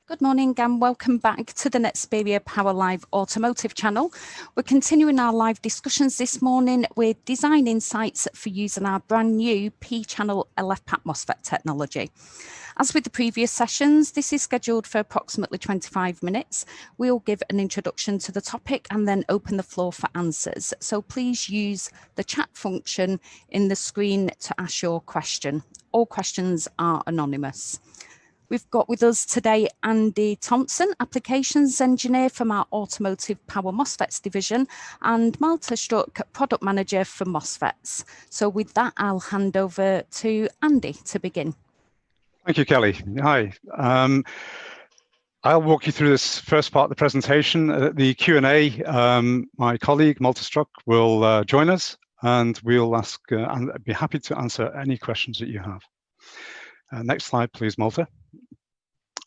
Good morning and welcome back to the Nexperia Power Live Automotive channel. We're continuing our live discussions this morning with design insights for using our brand new P-Channel LFPAK MOSFET technology. As with the previous sessions, this is scheduled for approximately 25 minutes. We'll give an introduction to the topic and then open the floor for answers. So please use the chat function in the screen to ask your question. All questions are anonymous. We've got with us today Andy Thompson, Applications Engineer from our Automotive Power MOSFETs division, and Malta Struck, Product Manager for MOSFETs. So with that, I'll hand over to Andy to begin. Thank you, Kelly. Hi. I'll walk you through this first part of the presentation. The Q&A, my colleague, Malta Struck, will join us, and we'll ask, and I'd be happy to answer any questions that you have. Next slide, please, Malta.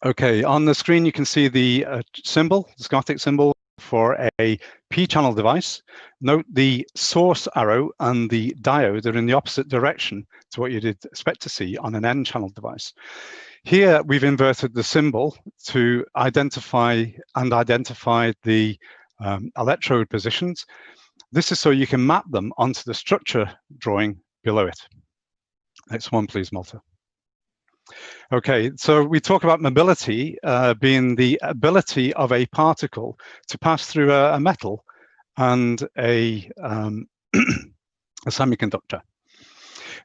Okay, on the screen you can see the symbol, the schematic symbol for a P-channel device. Note the source arrow and the diode are in the opposite direction to what you'd expect to see on an N-channel device. Here we've inverted the symbol to identify the electrode positions. This is so you can map them onto the structure drawing below it. Next one, please, Malta. Okay, so we talk about mobility being the ability of a particle to pass through a metal and a semiconductor.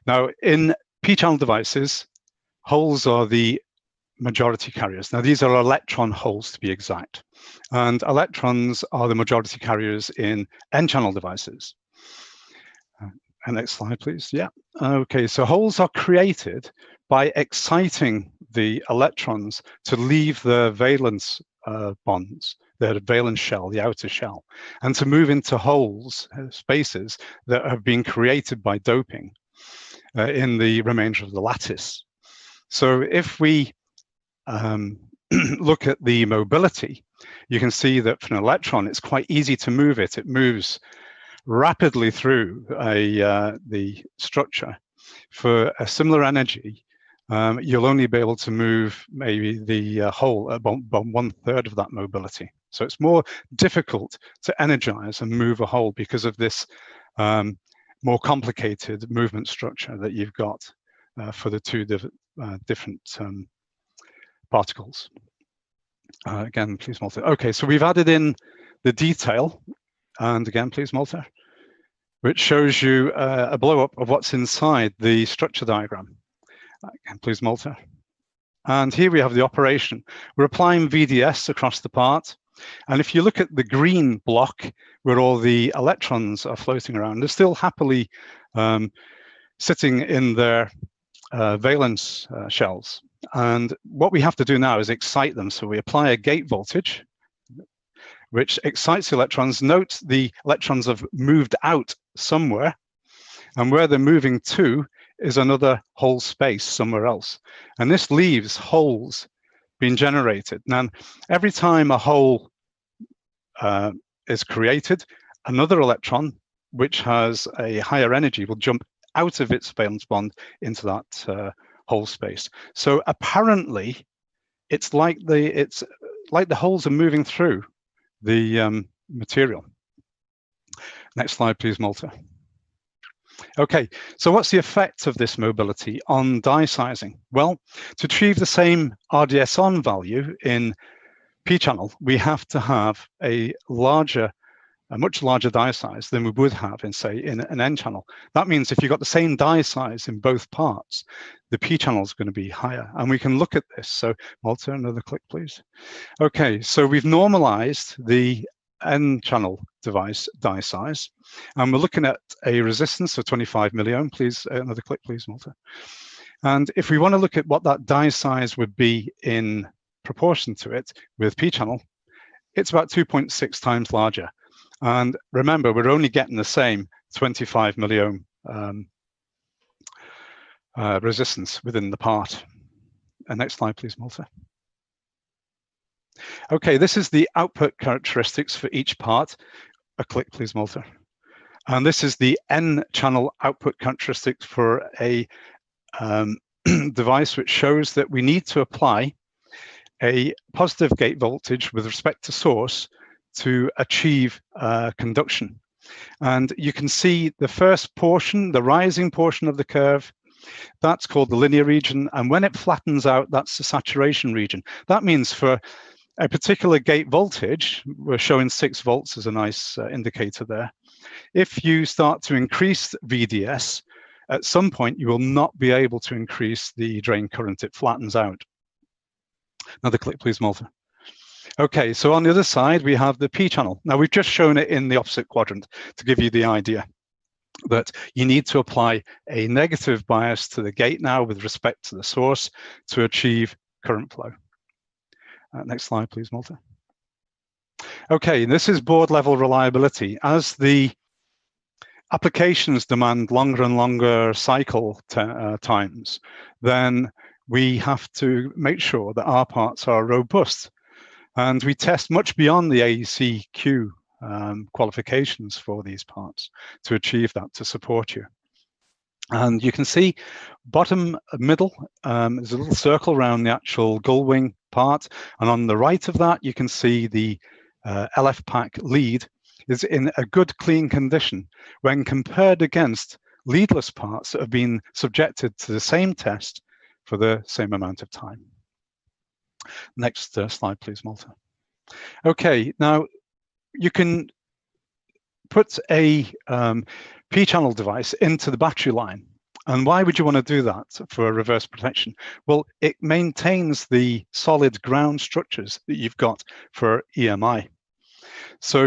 Now, in P-channel devices, holes are the majority carriers. Now, these are electron holes to be exact, and electrons are the majority carriers in N-channel devices. And next slide, please. Yeah. Okay, so holes are created by exciting the electrons to leave the valence bonds, the valence shell, the outer shell, and to move into holes, spaces that have been created by doping in the remainder of the lattice. So if we look at the mobility, you can see that for an electron, it's quite easy to move it. It moves rapidly through the structure. For a similar energy, you'll only be able to move maybe the hole about 1/3 of that mobility. So it's more difficult to energize and move a hole because of this more complicated movement structure that you've got for the two different particles. Again, please, Malta. Okay, so we've added in the detail, and again, please, Malta, which shows you a blow-up of what's inside the structure diagram. Again, please, Malta. And here we have the operation. We're applying VDS across the part. And if you look at the green block where all the electrons are floating around, they're still happily sitting in their valence shells. And what we have to do now is excite them. So we apply a gate voltage, which excites the electrons. Note the electrons have moved out somewhere, and where they're moving to is another hole space somewhere else. And this leaves holes being generated. Now, every time a hole is created, another electron, which has a higher energy, will jump out of its valence bond into that hole space. So apparently, it's like the holes are moving through the material. Next slide, please, Malta. Okay, so what's the effect of this mobility on die sizing? Well, to achieve the same RDS-on value in P-channel, we have to have a much larger die size than we would have in, say, in an N-channel. That means if you've got the same die size in both parts, the P-channel is going to be higher. And we can look at this. So, Malta, another click, please. Okay, so we've normalized the N-channel device die size, and we're looking at a resistance of 25 milliohm. Please, another click, please, Malta. And if we want to look at what that die size would be in proportion to it with P-channel, it's about 2.6 times larger. And remember, we're only getting the same 25 milliohm resistance within the part. And next slide, please, Malta. Okay, this is the output characteristics for each part. A click, please, Malta. And this is the N-channel output characteristics for a device, which shows that we need to apply a positive gate voltage with respect to source to achieve conduction. And you can see the first portion, the rising portion of the curve, that's called the linear region. And when it flattens out, that's the saturation region. That means for a particular gate voltage, we're showing 6 volts as a nice indicator there. If you start to increase VDS, at some point you will not be able to increase the drain current. It flattens out. Another click, please, Malta. Okay, so on the other side, we have the P-channel. Now, we've just shown it in the opposite quadrant to give you the idea that you need to apply a negative bias to the gate now with respect to the source to achieve current flow. Next slide, please, Malta. Okay, this is board level reliability. As the applications demand longer and longer cycle times, then we have to make sure that our parts are robust. And we test much beyond the AEC-Q qualifications for these parts to achieve that, to support you. And you can see bottom middle, there's a little circle around the actual gull wing part. And on the right of that, you can see the LFPAK lead is in a good, clean condition when compared against leadless parts that have been subjected to the same test for the same amount of time. Next slide, please, Malta. Okay, now you can put a P-channel device into the battery line. And why would you want to do that for reverse protection? Well, it maintains the solid ground structures that you've got for EMI. So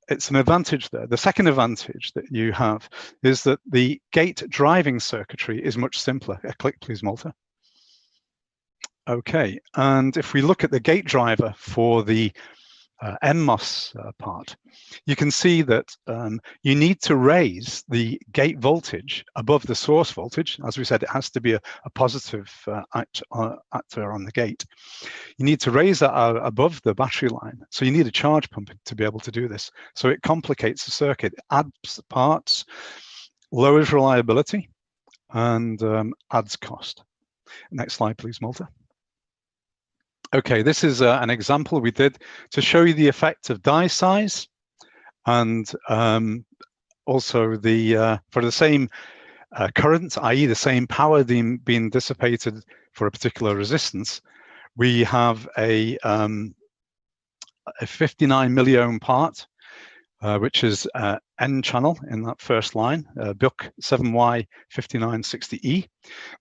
it's an advantage there. The second advantage that you have is that the gate driving circuitry is much simpler. A click, please, Malta. Okay, and if we look at the gate driver for the NMOS part, you can see that you need to raise the gate voltage above the source voltage. As we said, it has to be a positive actor on the gate. You need to raise that above the battery line. So you need a charge pump to be able to do this. So it complicates the circuit, adds parts, lowers reliability, and adds cost. Next slide, please, Malta. Okay, this is an example we did to show you the effect of die size, and also for the same current, i.e. the same power being dissipated for a particular resistance, we have a 59 milliohm part, which is N channel in that first line, BUC 7Y5960E.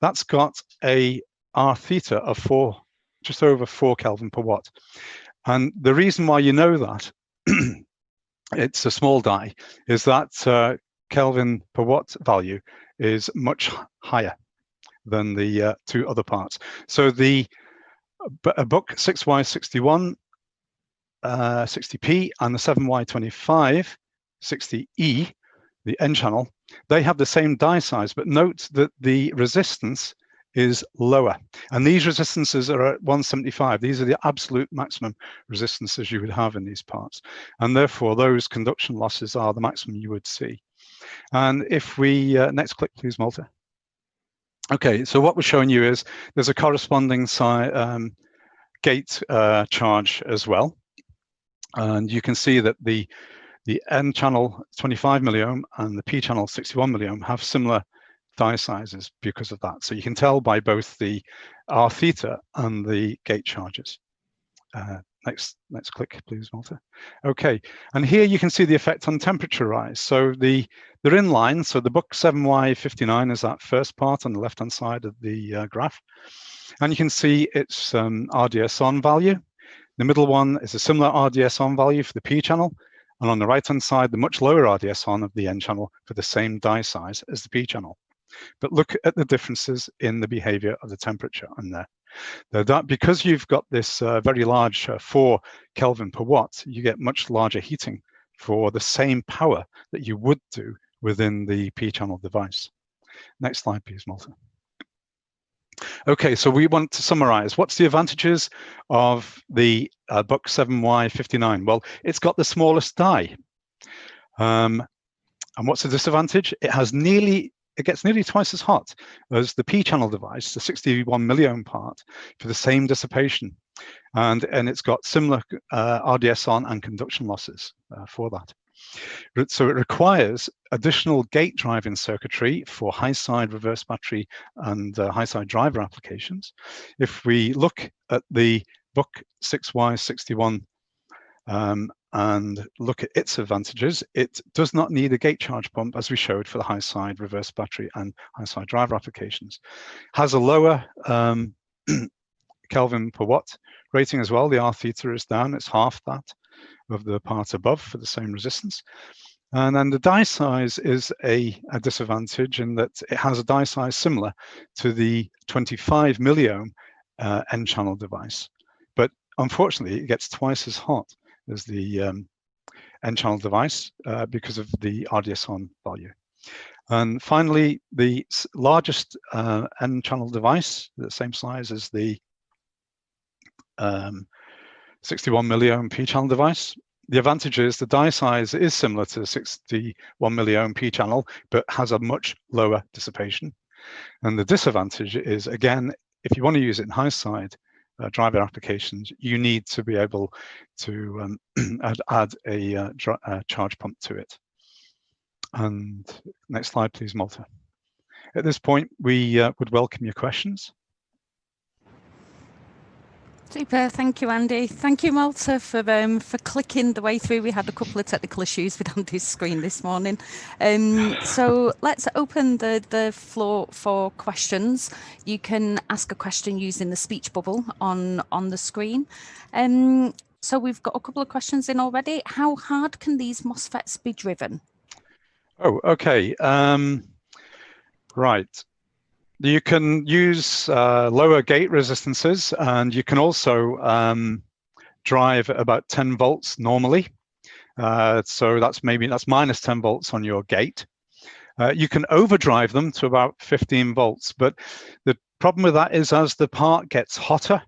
That's got a R theta of just over 4 Kelvin per watt. And the reason why you know that it's a small die is that Kelvin per watt value is much higher than the 2 other parts. So the BUC 6Y61 60P and the 7Y25 60E, the N channel, they have the same die size, but note that the resistance is lower. And these resistances are at 175. These are the absolute maximum resistances you would have in these parts. And therefore, those conduction losses are the maximum you would see. And if we, next click, please, Malta. Okay, so what we're showing you is there's a corresponding gate charge as well. And you can see that the N channel 25 milliohm and the P channel 61 milliohm have similar die sizes because of that. So you can tell by both the R theta and the gate charges. Next click, please, Malta. Okay, and here you can see the effect on temperature rise. So they're in line. So the BUC 7Y59 is that first part on the left-hand side of the graph. And you can see its RDS on value. The middle one is a similar RDS on value for the P channel. And on the right-hand side, the much lower RDS on of the N channel for the same die size as the P channel. But look at the differences in the behavior of the temperature on there. That because you've got this very large 4 Kelvin per watt, you get much larger heating for the same power that you would do within the P-channel device. Next slide, please, Malta. Okay, so we want to summarize. What's the advantages of the BUC 7Y59? Well, it's got the smallest die. And what's the disadvantage? It has nearly it gets nearly twice as hot as the P-channel device, the 61 milliohm part, for the same dissipation. And it's got similar RDS on and conduction losses for that. So it requires additional gate driving circuitry for high-side reverse battery and high-side driver applications. If we look at the book 6Y61 and look at its advantages, it does not need a gate charge pump, as we showed for the high-side reverse battery and high-side driver applications. Has a lower Kelvin per watt rating as well. The R theta is down, it's half that of the part above for the same resistance. And then the die size is a disadvantage in that it has a die size similar to the 25 milliohm N-channel device. But unfortunately, it gets twice as hot as the N-channel device because of the RDS-on value. And finally, the largest N-channel device, the same size as the 61 milliohm P-channel device. The advantage is the die size is similar to the 61 milliohm P-channel, but has a much lower dissipation. And the disadvantage is, again, if you want to use it in high-side driver applications, you need to be able to add a charge pump to it. And next slide, please, Malta. At this point, we would welcome your questions. Super, thank you, Andy. Thank you, Malta, for clicking the way through. We had a couple of technical issues with Andy's screen this morning. So let's open the floor for questions. You can ask a question using the speech bubble on the screen. So we've got a couple of questions in already. How hard can these MOSFETs be driven? Oh, okay. Right. You can use lower gate resistances, and you can also drive at about 10 volts normally. So that's minus 10 volts on your gate. You can overdrive them to about 15 volts, but the problem with that is as the part gets hotter,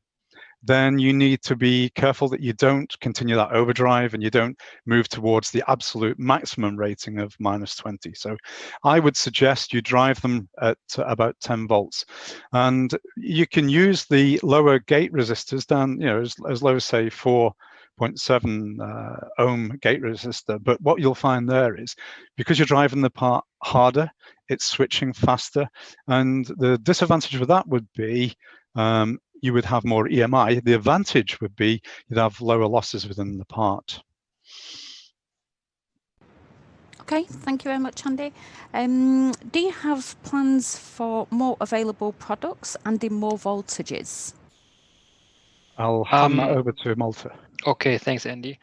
then you need to be careful that you don't continue that overdrive and you don't move towards the absolute maximum rating of minus 20. So I would suggest you drive them at about 10 volts. And you can use the lower gate resistors down, as low as say 4.7 ohm gate resistor. But what you'll find there is, because you're driving the part harder, it's switching faster. And the disadvantage with that would be you would have more EMI. The advantage would be you'd have lower losses within the part. Okay, thank you very much, Andy. Do you have plans for more available products and in more voltages? I'll hand that over to Malta. Okay, thanks, Andy.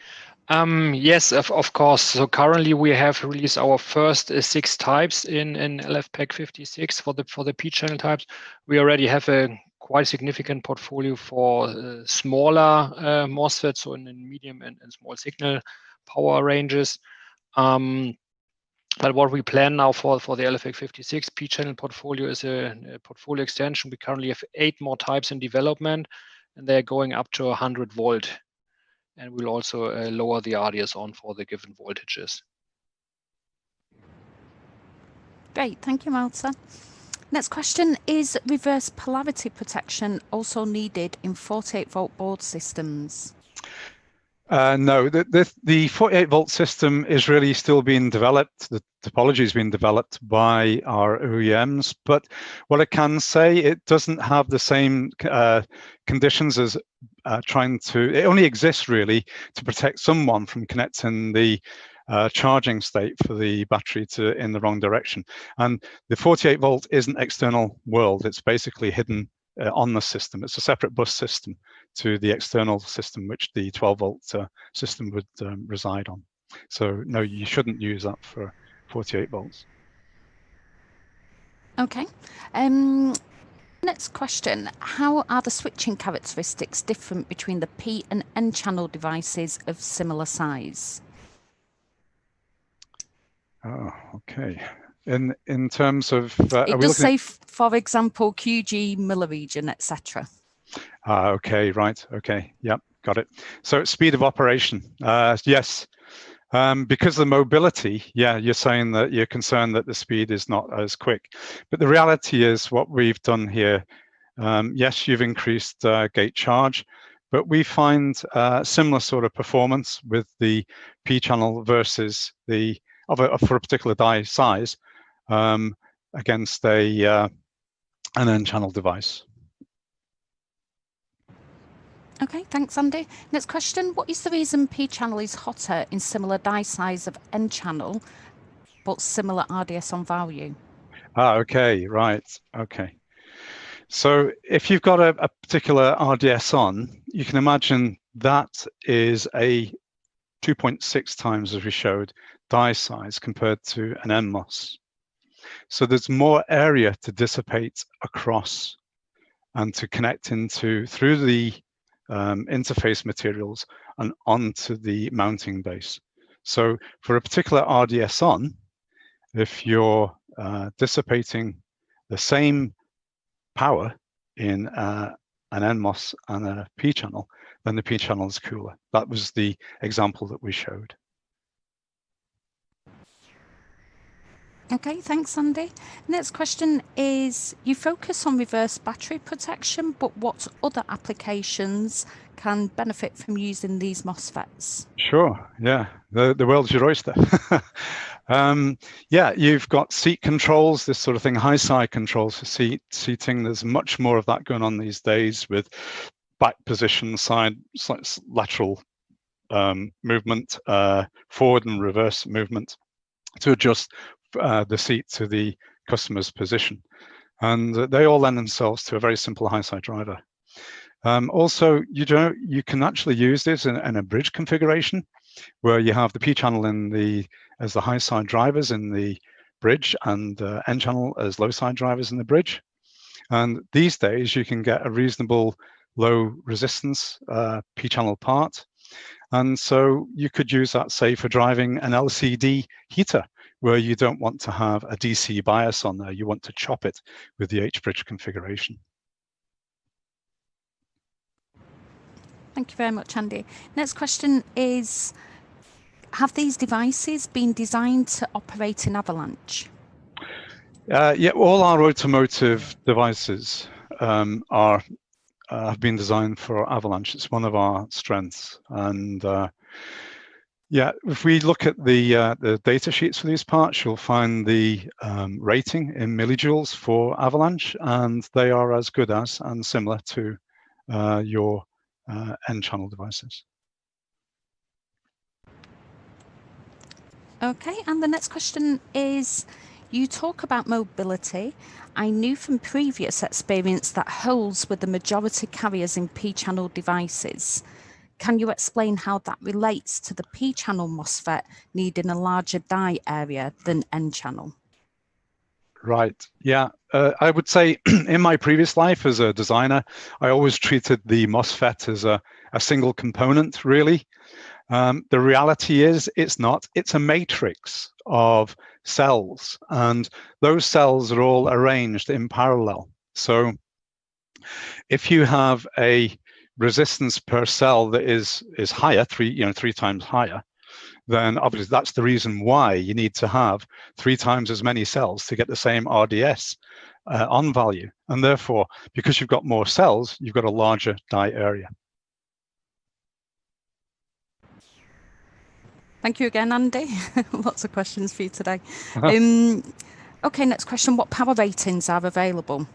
Yes, of course. So currently we have released our first 6 types in LFPAK56 for the P-channel types. We already have a quite significant portfolio for smaller MOSFETs, so in medium and small signal power ranges. But what we plan now for the LFPAK56 P-channel portfolio is a portfolio extension. We currently have 8 more types in development, and they're going up to 100 volt. And we'll also lower the RDS on for the given voltages. Great, thank you, Malta. Next question, is reverse polarity protection also needed in 48 volt board systems? No, the 48 volt system is really still being developed. The topology is being developed by our OEMs, but what I can say, it doesn't have the same conditions as it only exists really to protect someone from connecting the charging state for the battery in the wrong direction. And the 48 volt is an external world. It's basically hidden on the system. It's a separate bus system to the external system, which the 12 volt system would reside on. So no, you shouldn't use that for 48 volts. Okay. Next question, how are the switching characteristics different between the P and N channel devices of similar size? Oh, okay. In terms of it does say, for example, QG, milliregion, etc. Okay, right. Okay, yep, got it. So speed of operation, yes. Because of the mobility, yeah, you're saying that you're concerned that the speed is not as quick. But the reality is what we've done here, yes, you've increased gate charge, but we find similar sort of performance with the P-channel versus the, for a particular die size, against an N-channel device. Okay, thanks, Andy. Next question, what is the reason P-channel is hotter in similar die size of N-channel, but similar RDS on value? Okay, right, okay. So if you've got a particular RDS on, you can imagine that is a 2.6 times, as we showed, die size compared to an NMOS. So there's more area to dissipate across and to connect into through the interface materials and onto the mounting base. So for a particular RDS on, if you're dissipating the same power in an NMOS and a P-channel, then the P-channel is cooler. That was the example that we showed. Okay, thanks, Andy. Next question is, you focus on reverse battery protection, but what other applications can benefit from using these MOSFETs? Sure, yeah, the world's your oyster. Yeah, you've got seat controls, this sort of thing, high side controls for seating. There's much more of that going on these days with back position, side, lateral movement, forward and reverse movement to adjust the seat to the customer's position. And they all lend themselves to a very simple high side driver. Also, you can actually use this in a bridge configuration where you have the P-channel as the high side drivers in the bridge and N-channel as low side drivers in the bridge. And these days you can get a reasonable low resistance P-channel part. And so you could use that, say, for driving an LCD heater where you don't want to have a DC bias on there. You want to chop it with the H-bridge configuration. Thank you very much, Andy. Next question is, have these devices been designed to operate in avalanche? Yeah, all our automotive devices have been designed for avalanche. It's one of our strengths. And yeah, if we look at the data sheets for these parts, you'll find the rating in millijoules for avalanche, and they are as good as and similar to your N-channel devices. Okay, and the next question is, you talk about mobility. I knew from previous experience that holes were the majority carriers in P-channel devices. Can you explain how that relates to the P-channel MOSFET needing a larger die area than N-channel? Right, yeah. I would say in my previous life as a designer, I always treated the MOSFET as a single component, really. The reality is it's not. It's a matrix of cells, and those cells are all arranged in parallel. So if you have a resistance per cell that is higher, three times higher, then obviously that's the reason why you need to have 3 times as many cells to get the same RDS on value. And therefore, because you've got more cells, you've got a larger die area. Thank you again, Andy. Lots of questions for you today. Okay, next question. What power ratings are available?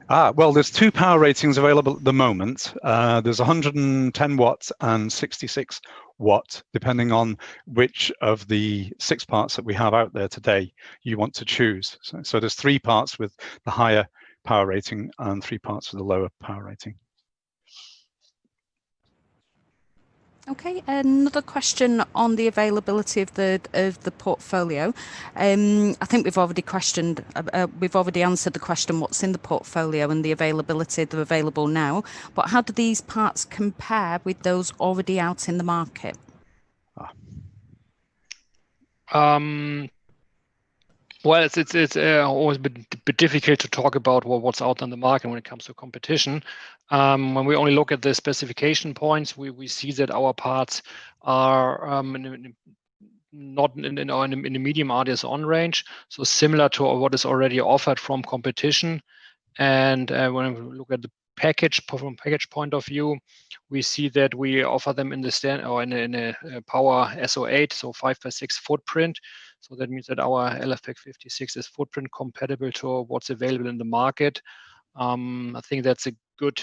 Well, there's 2 power ratings available at the moment. There's 110 watts and 66 watt, depending on which of the 6 parts that we have out there today you want to choose. So there's 3 parts with the higher power rating and 3 parts with the lower power rating. Okay, another question on the availability of the portfolio. I think we've already answered the question what's in the portfolio and the availability. They're available now, but how do these parts compare with those already out in the market? Well, it's always a bit difficult to talk about what's out on the market when it comes to competition. When we only look at the specification points, we see that our parts are not in the medium RDS(on) range, so similar to what is already offered from competition. And when we look at the package, from package point of view, we see that we offer them in a Power-SO8, so 5x6 footprint. So that means that our LFPAK56 is footprint compatible to what's available in the market. I think that's a good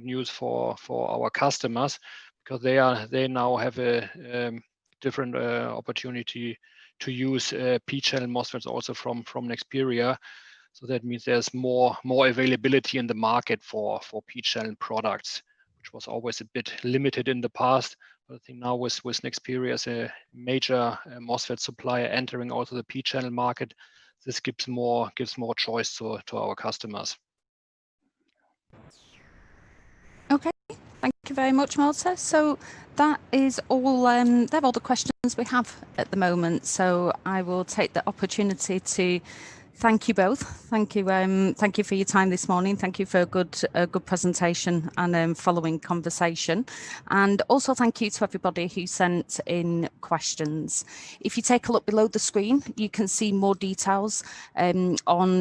news for our customers, because they now have a different opportunity to use P-channel MOSFETs also from Nexperia. So that means there's more availability in the market for P-channel products, which was always a bit limited in the past. But I think now with Nexperia as a major MOSFET supplier entering also the P-channel market, this gives more choice to our customers. Okay, thank you very much, Malta. So that is all. They're all the questions we have at the moment. So I will take the opportunity to thank you both. Thank you for your time this morning. Thank you for a good presentation and following conversation. And also thank you to everybody who sent in questions. If you take a look below the screen, you can see more details on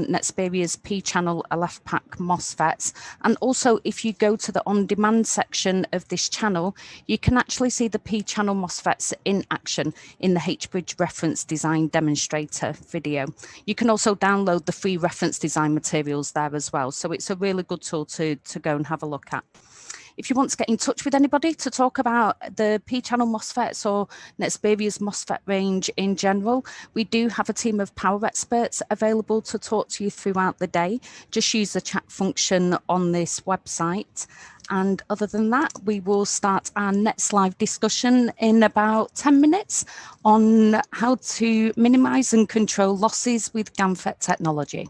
Nexperia's P-channel LFPAK MOSFETs. And also, if you go to the on-demand section of this channel, you can actually see the P-channel MOSFETs in action in the H-Bridge reference design demonstrator video. You can also download the free reference design materials there as well. So it's a really good tool to go and have a look at. If you want to get in touch with anybody to talk about the P-channel MOSFETs or Nexperia's MOSFET range in general, we do have a team of power experts available to talk to you throughout the day. Just use the chat function on this website. And other than that, we will start our next live discussion in about 10 minutes on how to minimize and control losses with GaN FET technology.